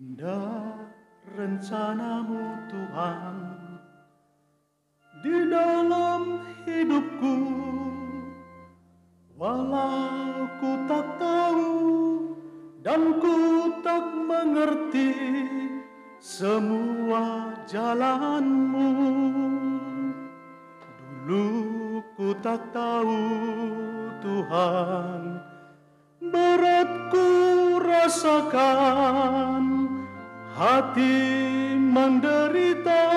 Indah rencanamu Tuhan di dalam hidupku, walau ku tak tahu dan ku tak mengerti semua jalanmu. Dulu ku tak tahu Tuhan, berat ku rasakan, hati menderita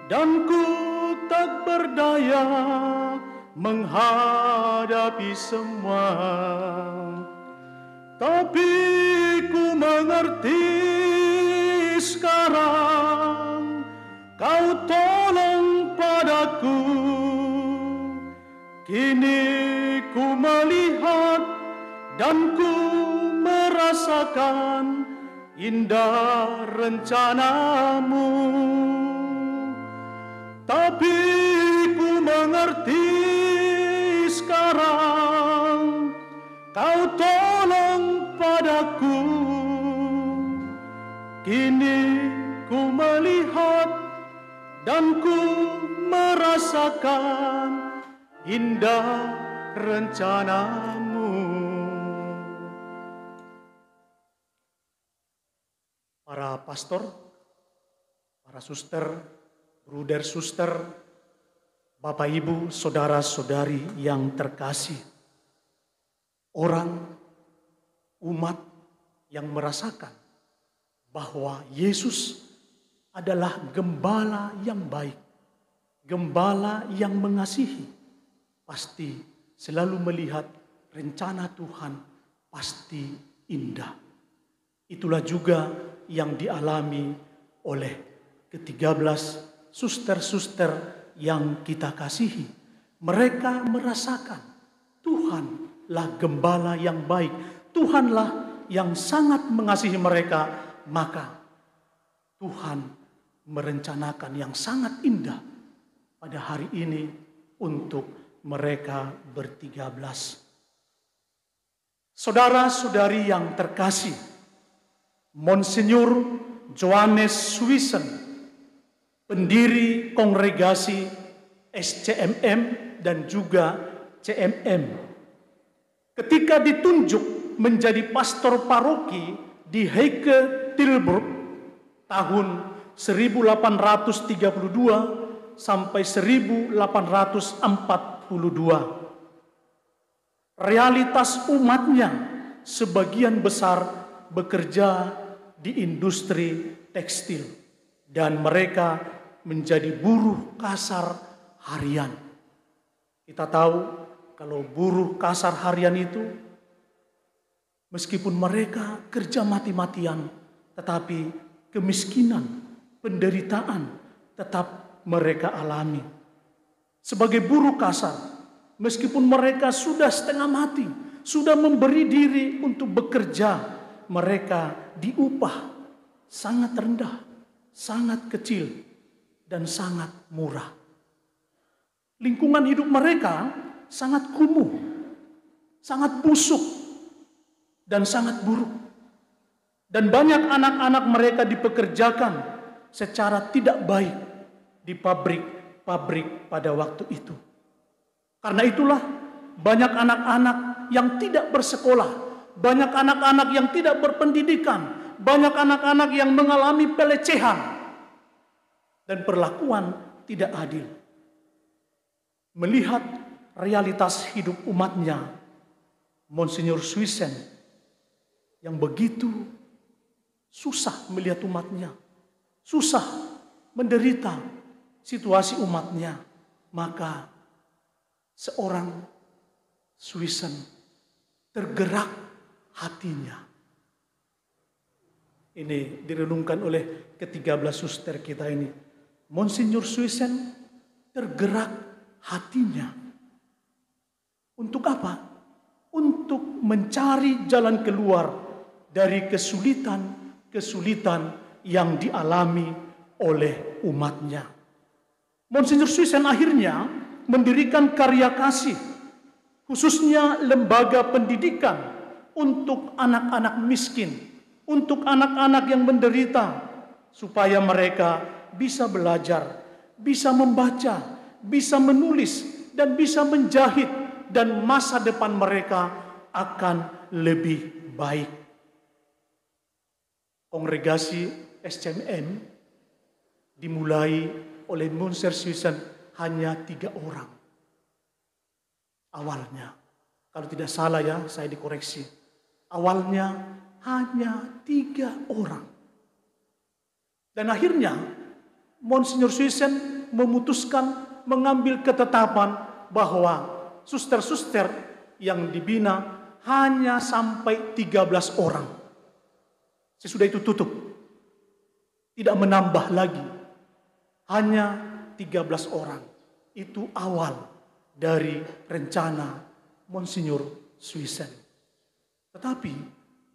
dan ku tak berdaya menghadapi semua. Tapi ku mengerti sekarang, Kau tolong padaku. Kini ku melihat dan ku merasakan indah rencanamu. Tapi ku mengerti sekarang, Kau tolong padaku. Kini ku melihat dan ku merasakan indah rencanamu. Para pastor, para suster, bruder suster, Bapak Ibu, saudara-saudari yang terkasih, orang, umat yang merasakan bahwa Yesus adalah gembala yang baik, gembala yang mengasihi, pasti selalu melihat rencana Tuhan pasti indah. Itulah juga yang dialami oleh ke-13 suster-suster yang kita kasihi. Mereka merasakan Tuhanlah gembala yang baik, Tuhanlah yang sangat mengasihi mereka, maka Tuhan merencanakan yang sangat indah pada hari ini untuk mereka ber-13. Saudara-saudari yang terkasih, Monsinyur Johannes Suisen, pendiri kongregasi SCMM dan juga CMM, ketika ditunjuk menjadi pastor paroki di Heike Tilburg tahun 1832 sampai 1842, realitas umatnya sebagian besar bekerja di industri tekstil dan mereka menjadi buruh kasar harian. Kita tahu kalau buruh kasar harian itu, meskipun mereka kerja mati-matian, tetapi kemiskinan, penderitaan tetap mereka alami. Sebagai buruh kasar, meskipun mereka sudah setengah mati, sudah memberi diri untuk bekerja, mereka diupah sangat rendah, sangat kecil, dan sangat murah. Lingkungan hidup mereka sangat kumuh, sangat busuk, dan sangat buruk. Dan banyak anak-anak mereka dipekerjakan secara tidak baik di pabrik-pabrik pada waktu itu. Karena itulah banyak anak-anak yang tidak bersekolah, banyak anak-anak yang tidak berpendidikan, banyak anak-anak yang mengalami pelecehan dan perlakuan tidak adil. Melihat realitas hidup umatnya, Monsinyur Suisen yang begitu susah melihat umatnya, susah menderita situasi umatnya, maka seorang Suisen tergerak hatinya. Ini direnungkan oleh ke-13 suster kita ini. Monsinyur Suisen tergerak hatinya. Untuk apa? Untuk mencari jalan keluar dari kesulitan yang dialami oleh umatnya. Monsinyur Suisen akhirnya mendirikan karya kasih, khususnya lembaga pendidikan untuk anak-anak miskin untuk anak-anak yang menderita, supaya mereka bisa belajar, bisa membaca, bisa menulis, dan bisa menjahit, dan masa depan mereka akan lebih baik. Kongregasi SCMM dimulai oleh Monsieur Susan hanya 3 orang. Awalnya, kalau tidak salah ya, saya dikoreksi. Awalnya hanya 3 orang. Dan akhirnya, Monsignor Susan memutuskan mengambil ketetapan bahwa suster-suster yang dibina hanya sampai 13 orang. Sesudah itu tutup. Tidak menambah lagi. Hanya 13 orang. Itu awal dari rencana Monsignor Susan. Tetapi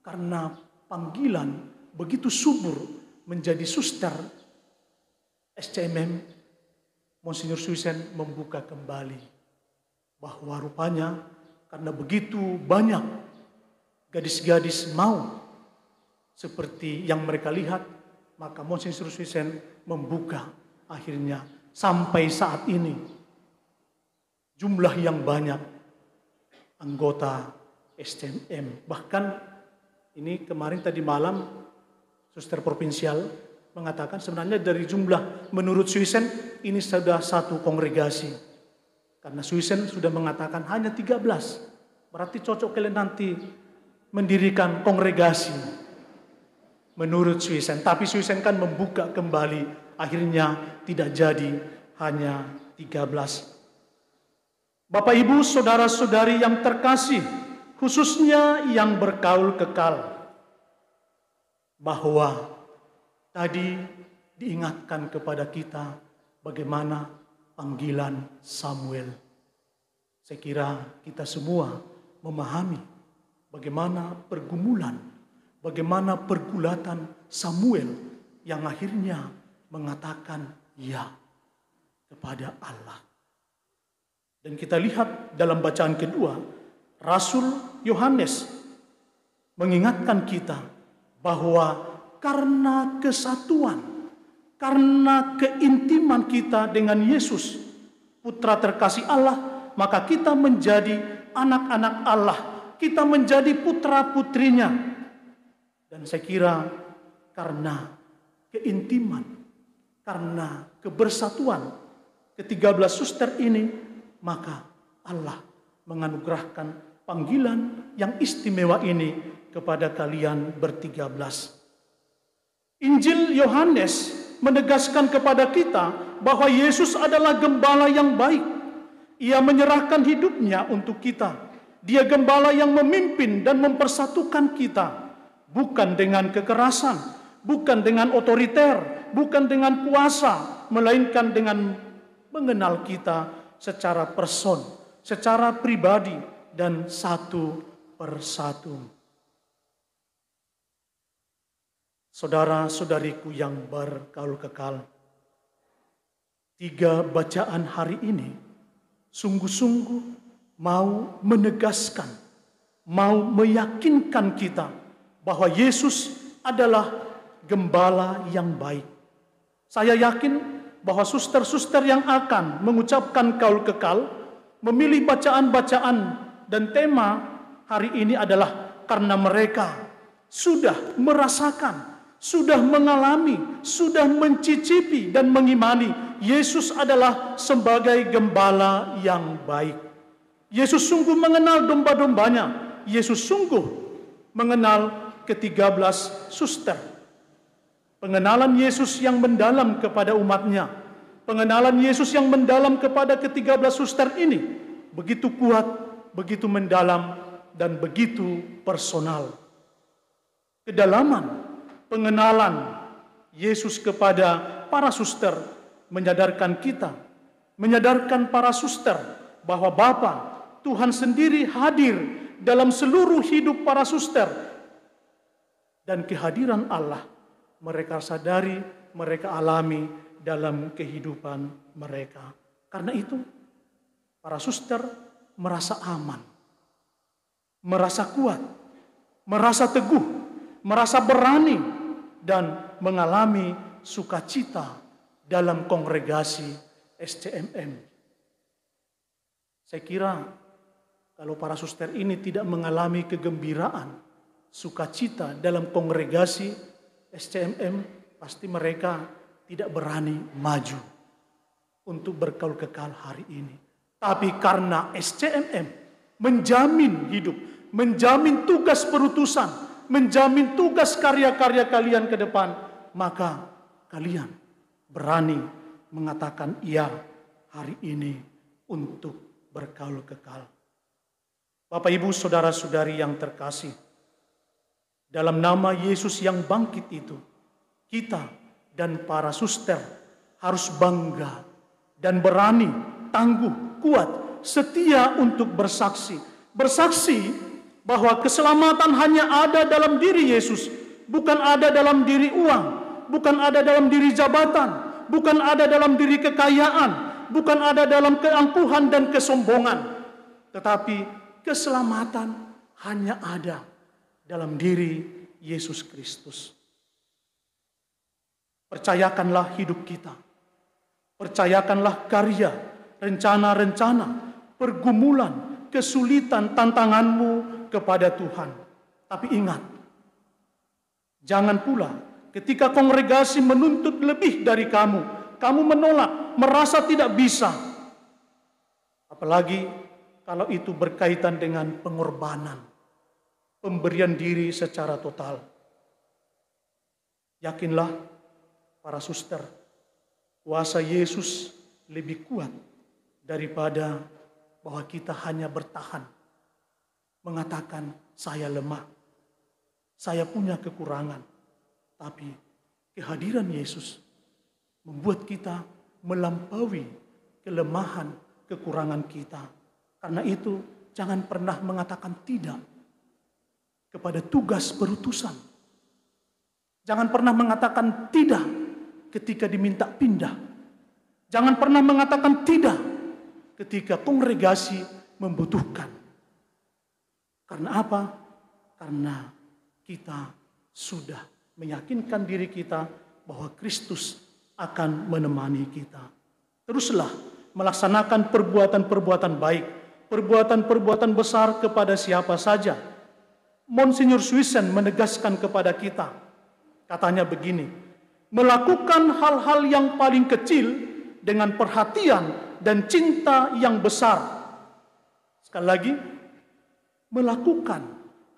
karena panggilan begitu subur menjadi suster SCMM, Monsignor Susan membuka kembali bahwa rupanya karena begitu banyak gadis-gadis mau seperti yang mereka lihat, maka Monsignor Susan membuka akhirnya sampai saat ini jumlah yang banyak anggota SCMM. Bahkan ini kemarin tadi malam suster provinsial mengatakan sebenarnya dari jumlah menurut Susan ini sudah satu kongregasi. Karena Susan sudah mengatakan hanya 13. Berarti cocok kalian nanti mendirikan kongregasi menurut Susan. Tapi Susan kan membuka kembali, akhirnya tidak jadi, hanya 13. Bapak Ibu, saudara-saudari yang terkasih, khususnya yang bergaul kekal, bahwa tadi diingatkan kepada kita bagaimana panggilan Samuel. Saya kira kita semua memahami bagaimana pergumulan, bagaimana pergulatan Samuel yang akhirnya mengatakan ya kepada Allah. Dan kita lihat dalam bacaan kedua, Rasul Yohanes mengingatkan kita bahwa karena kesatuan, karena keintiman kita dengan Yesus, Putra terkasih Allah, maka kita menjadi anak-anak Allah, kita menjadi putra-putrinya. Dan saya kira karena keintiman, karena kebersatuan ke-13 suster ini, maka Allah menganugerahkan panggilan yang istimewa ini kepada kalian ber-13. Injil Yohanes menegaskan kepada kita bahwa Yesus adalah gembala yang baik. Ia menyerahkan hidupnya untuk kita. Dia gembala yang memimpin dan mempersatukan kita. Bukan dengan kekerasan, bukan dengan otoriter, bukan dengan kuasa, melainkan dengan mengenal kita secara person, secara pribadi, dan satu persatu. Saudara-saudariku yang bergaul kekal, 3 bacaan hari ini sungguh-sungguh mau menegaskan, mau meyakinkan kita bahwa Yesus adalah gembala yang baik. Saya yakin bahwa suster-suster yang akan mengucapkan kaul kekal memilih bacaan-bacaan dan tema hari ini adalah karena mereka sudah merasakan, sudah mengalami, sudah mencicipi dan mengimani Yesus adalah sebagai gembala yang baik. Yesus sungguh mengenal domba-dombanya. Yesus sungguh mengenal ke-13 suster. Pengenalan Yesus yang mendalam kepada umatnya, pengenalan Yesus yang mendalam kepada ke-13 suster ini begitu kuat, begitu mendalam, dan begitu personal. Kedalaman pengenalan Yesus kepada para suster menyadarkan kita, menyadarkan para suster bahwa Bapa, Tuhan sendiri hadir dalam seluruh hidup para suster. Dan kehadiran Allah mereka sadari, mereka alami dalam kehidupan mereka. Karena itu, para suster merasa aman, merasa kuat, merasa teguh, merasa berani, dan mengalami sukacita dalam kongregasi SCMM. Saya kira kalau para suster ini tidak mengalami kegembiraan, sukacita dalam kongregasi SCMM, pasti mereka tidak berani maju untuk bergaul kekal hari ini. Tapi karena SCMM menjamin hidup, menjamin tugas perutusan, menjamin tugas karya-karya kalian ke depan, maka kalian berani mengatakan iya hari ini untuk bergaul kekal. Bapak, Ibu, saudara-saudari yang terkasih, dalam nama Yesus yang bangkit itu, kita dan para suster harus bangga dan berani, tangguh, kuat, setia untuk bersaksi. Bersaksi bahwa keselamatan hanya ada dalam diri Yesus, bukan ada dalam diri uang, bukan ada dalam diri jabatan, bukan ada dalam diri kekayaan, bukan ada dalam keangkuhan dan kesombongan, tetapi keselamatan hanya ada dalam diri Yesus Kristus. Percayakanlah hidup kita. Percayakanlah karya, rencana-rencana, pergumulan, kesulitan, tantanganmu kepada Tuhan. Tapi ingat, jangan pula ketika kongregasi menuntut lebih dari kamu menolak, merasa tidak bisa. Apalagi kalau itu berkaitan dengan pengorbanan, pemberian diri secara total. Yakinlah para suster, kuasa Yesus lebih kuat daripada bahwa kita hanya bertahan, mengatakan saya lemah, saya punya kekurangan. Tapi kehadiran Yesus membuat kita melampaui kelemahan, kekurangan kita. Karena itu jangan pernah mengatakan tidak kepada tugas perutusan. Jangan pernah mengatakan tidak ketika diminta pindah. Jangan pernah mengatakan tidak ketika kongregasi membutuhkan. Karena apa? Karena kita sudah meyakinkan diri kita bahwa Kristus akan menemani kita. Teruslah melaksanakan perbuatan-perbuatan baik, perbuatan-perbuatan besar kepada siapa saja. Monsinyur Swissen menegaskan kepada kita, katanya begini, melakukan hal-hal yang paling kecil dengan perhatian dan cinta yang besar. Sekali lagi, melakukan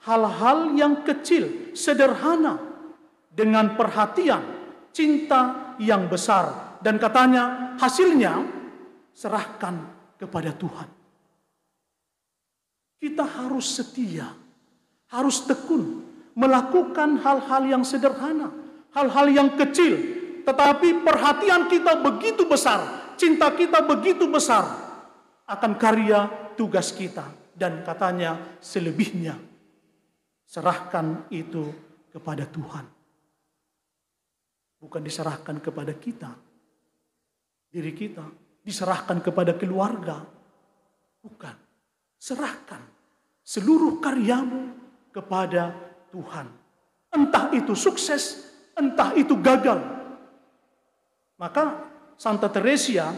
hal-hal yang kecil, sederhana, dengan perhatian, cinta yang besar. Dan katanya, hasilnya serahkan kepada Tuhan. Kita harus setia, harus tekun, melakukan hal-hal yang sederhana, hal-hal yang kecil, tetapi perhatian kita begitu besar, cinta kita begitu besar akan karya tugas kita. Dan katanya selebihnya serahkan itu kepada Tuhan. Bukan diserahkan kepada kita, diri kita, diserahkan kepada keluarga. Bukan, serahkan seluruh karyamu kepada Tuhan. Entah itu sukses, entah itu gagal. Maka Santa Teresia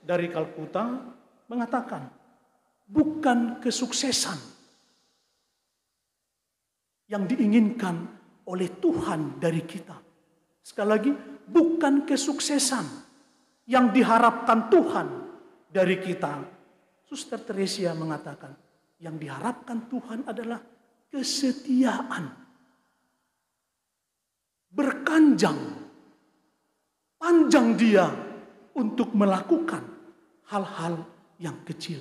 dari Kalkuta mengatakan, bukan kesuksesan yang diinginkan oleh Tuhan dari kita. Sekali lagi, bukan kesuksesan yang diharapkan Tuhan dari kita. Suster Teresia mengatakan, yang diharapkan Tuhan adalah kesetiaan. Berkanjang, panjang dia untuk melakukan hal-hal yang kecil.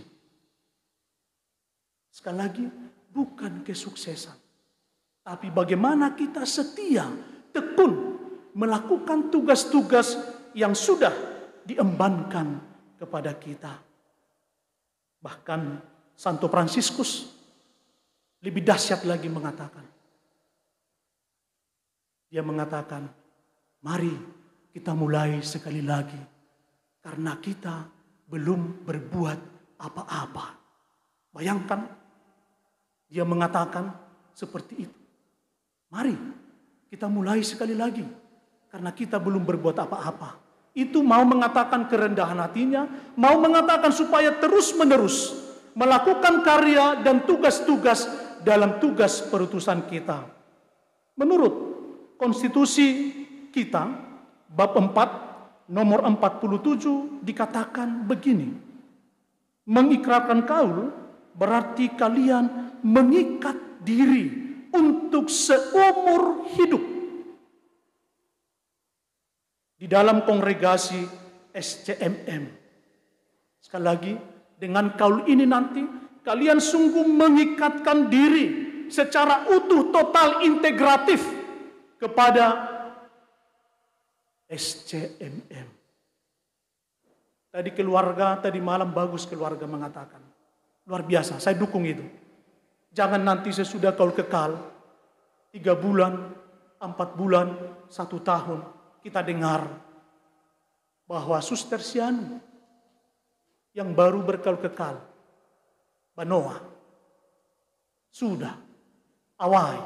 Sekali lagi, bukan kesuksesan. Tapi bagaimana kita setia, tekun, melakukan tugas-tugas yang sudah diembankan kepada kita. Bahkan Santo Fransiskus lebih dahsyat lagi mengatakan. Dia mengatakan, mari kita mulai sekali lagi. Karena kita belum berbuat apa-apa. Bayangkan, dia mengatakan seperti itu. Mari Kita mulai sekali lagi, karena kita belum berbuat apa-apa. Itu mau mengatakan kerendahan hatinya, mau mengatakan supaya terus-menerus melakukan karya dan tugas-tugas dalam tugas perutusan kita. Menurut konstitusi kita, bab 4, nomor 47 dikatakan begini. Mengikrarkan kaul berarti kalian mengikat diri untuk seumur hidup di dalam kongregasi SCMM. Sekali lagi, dengan kaul ini nanti kalian sungguh mengikatkan diri secara utuh, total, integratif kepada SCMM. Tadi malam bagus keluarga mengatakan. Luar biasa, saya dukung itu. Jangan nanti sesudah kaul kekal, 3 bulan, 4 bulan, 1 tahun, kita dengar bahwa Suster Sianu yang baru berkaul kekal, Banoa, sudah, awai,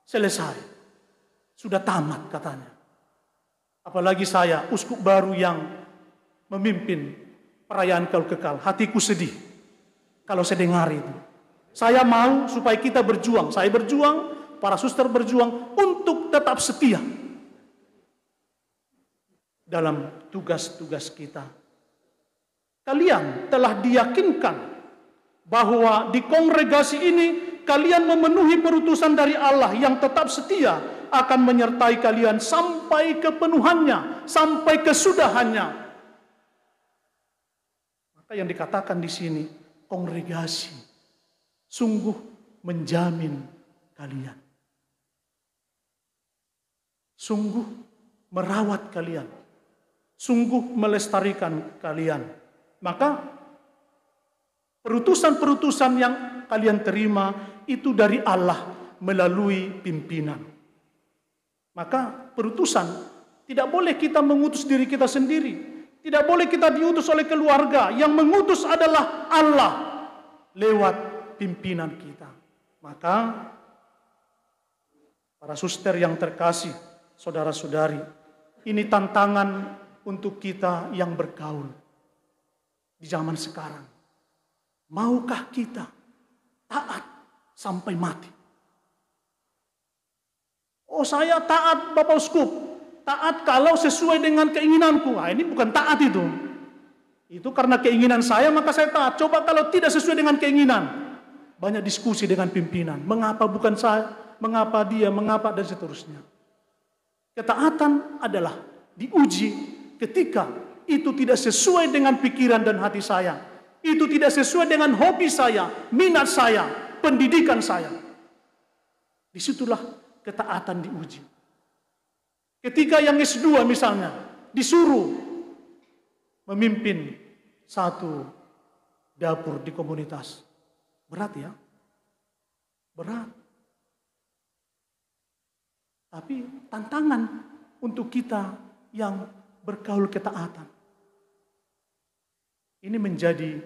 selesai, sudah tamat katanya. Apalagi saya, uskup baru yang memimpin perayaan kaul kekal, hatiku sedih kalau saya dengar itu. Saya mau supaya kita berjuang, saya berjuang, para suster berjuang untuk tetap setia dalam tugas-tugas kita. Kalian telah diyakinkan bahwa di kongregasi ini kalian memenuhi perutusan dari Allah yang tetap setia akan menyertai kalian sampai kepenuhannya, sampai kesudahannya. Maka yang dikatakan di sini, kongregasi sungguh menjamin kalian. Sungguh merawat kalian. Sungguh melestarikan kalian. Maka perutusan-perutusan yang kalian terima itu dari Allah melalui pimpinan. Maka perutusan tidak boleh kita mengutus diri kita sendiri. Tidak boleh kita diutus oleh keluarga. Yang mengutus adalah Allah lewat pimpinan kita. Maka para suster yang terkasih, saudara-saudari, ini tantangan untuk kita yang bergaul di zaman sekarang. Maukah kita taat sampai mati? Oh, saya taat Bapak Uskup, taat kalau sesuai dengan keinginanku. Nah, ini bukan taat itu. Itu karena keinginan saya maka saya taat. Coba kalau tidak sesuai dengan keinginan. Banyak diskusi dengan pimpinan. Mengapa bukan saya? Mengapa dia? Mengapa? Dan seterusnya. Ketaatan adalah diuji ketika itu tidak sesuai dengan pikiran dan hati saya. Itu tidak sesuai dengan hobi saya, minat saya, pendidikan saya. Disitulah ketaatan diuji. Ketika yang S2 misalnya disuruh memimpin satu dapur di komunitas. Berat ya? Berat. Tapi tantangan untuk kita yang bergaul ketaatan. Ini menjadi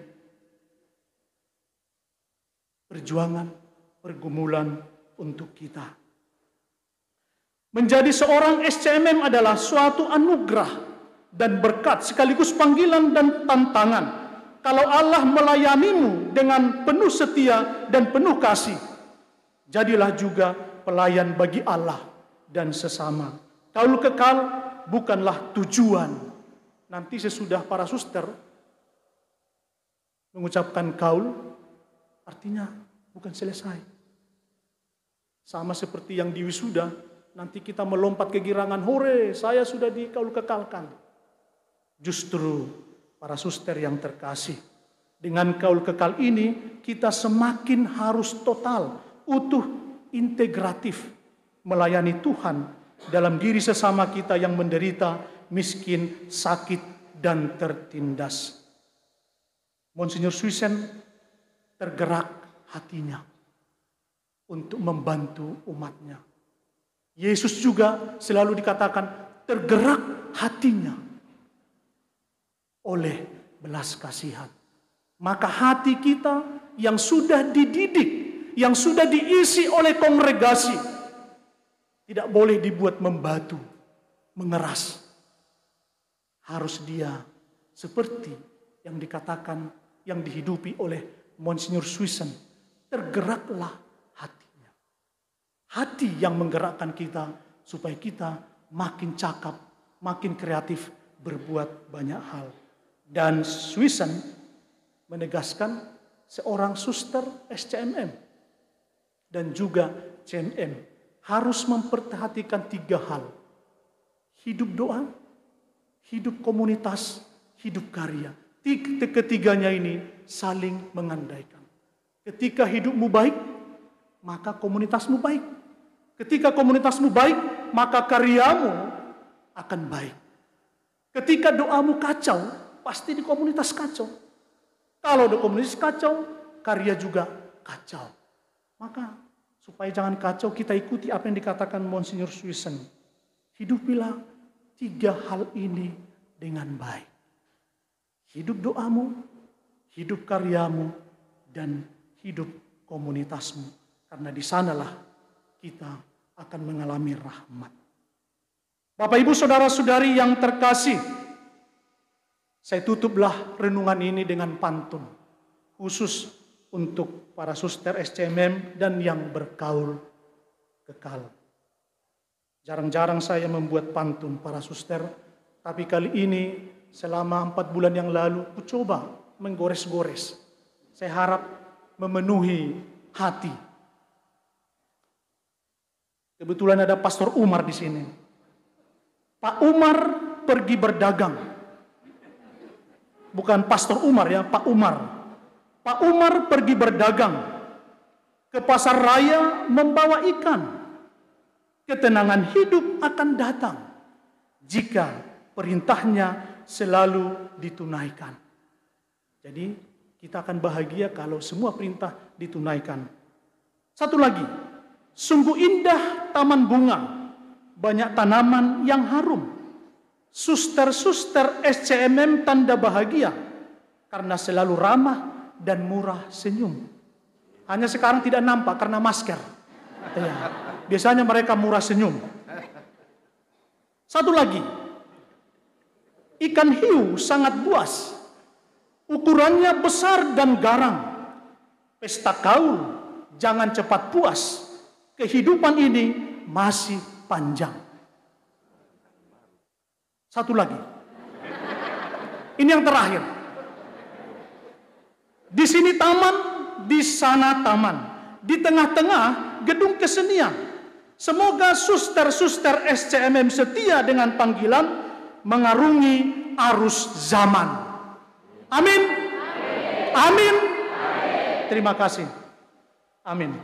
perjuangan, pergumulan untuk kita. Menjadi seorang SCMM adalah suatu anugerah dan berkat sekaligus panggilan dan tantangan. Kalau Allah melayanimu dengan penuh setia dan penuh kasih, jadilah juga pelayan bagi Allah dan sesama. Kaul kekal bukanlah tujuan. Nanti sesudah para suster mengucapkan kaul, artinya bukan selesai. Sama seperti yang di wisuda, nanti kita melompat kegirangan, hore, saya sudah dikaul kekalkan. Justru para suster yang terkasih, dengan kaul kekal ini kita semakin harus total, utuh, integratif melayani Tuhan dalam diri sesama kita yang menderita, miskin, sakit, dan tertindas. Monsinyur Swissen tergerak hatinya untuk membantu umatnya. Yesus juga selalu dikatakan tergerak hatinya oleh belas kasihan. Maka hati kita yang sudah dididik, yang sudah diisi oleh kongregasi, Tidak boleh dibuat membatu, mengeras. Harus dia seperti yang dikatakan, yang dihidupi oleh Monsignor Swissen. Tergeraklah hatinya. Hati yang menggerakkan kita supaya kita makin cakap, makin kreatif, berbuat banyak hal. Dan Swissen menegaskan seorang suster SCMM dan juga CMM harus memperhatikan 3 hal. Hidup doa, hidup komunitas, hidup karya. Ketiganya ini saling mengandaikan. Ketika hidupmu baik, maka komunitasmu baik. Ketika komunitasmu baik, maka karyamu akan baik. Ketika doamu kacau, pasti di komunitas kacau. Kalau di komunitas kacau, karya juga kacau. Maka supaya jangan kacau, kita ikuti apa yang dikatakan Monsignor Swissen. Hidupilah 3 hal ini dengan baik. Hidup doamu, hidup karyamu, dan hidup komunitasmu. Karena di sanalah kita akan mengalami rahmat. Bapak, Ibu, Saudara-saudari yang terkasih, saya tutuplah renungan ini dengan pantun. Khusus untuk para suster SCMM dan yang bergaul kekal. Jarang-jarang saya membuat pantun para suster, tapi kali ini selama 4 bulan yang lalu ku coba menggores-gores. Saya harap memenuhi hati. Kebetulan ada Pastor Umar di sini. Pak Umar pergi berdagang. Bukan Pastor Umar ya, Pak Umar. Pak Umar pergi berdagang ke pasar raya membawa ikan. Ketenangan hidup akan datang jika perintahnya selalu ditunaikan. Jadi kita akan bahagia kalau semua perintah ditunaikan. Satu lagi, sungguh indah taman bunga, banyak tanaman yang harum. Suster-suster SCMM tanda bahagia karena selalu ramah dan murah senyum. Hanya sekarang tidak nampak karena masker. Ya. Biasanya mereka murah senyum. Satu lagi, ikan hiu sangat buas. Ukurannya besar dan garang. Pesta kaul, jangan cepat puas. Kehidupan ini masih panjang. Satu lagi. Ini yang terakhir. Di sini taman, di sana taman. Di tengah-tengah gedung kesenian. Semoga suster-suster SCMM setia dengan panggilan mengarungi arus zaman. Amin. Amin. Amin. Terima kasih. Amin.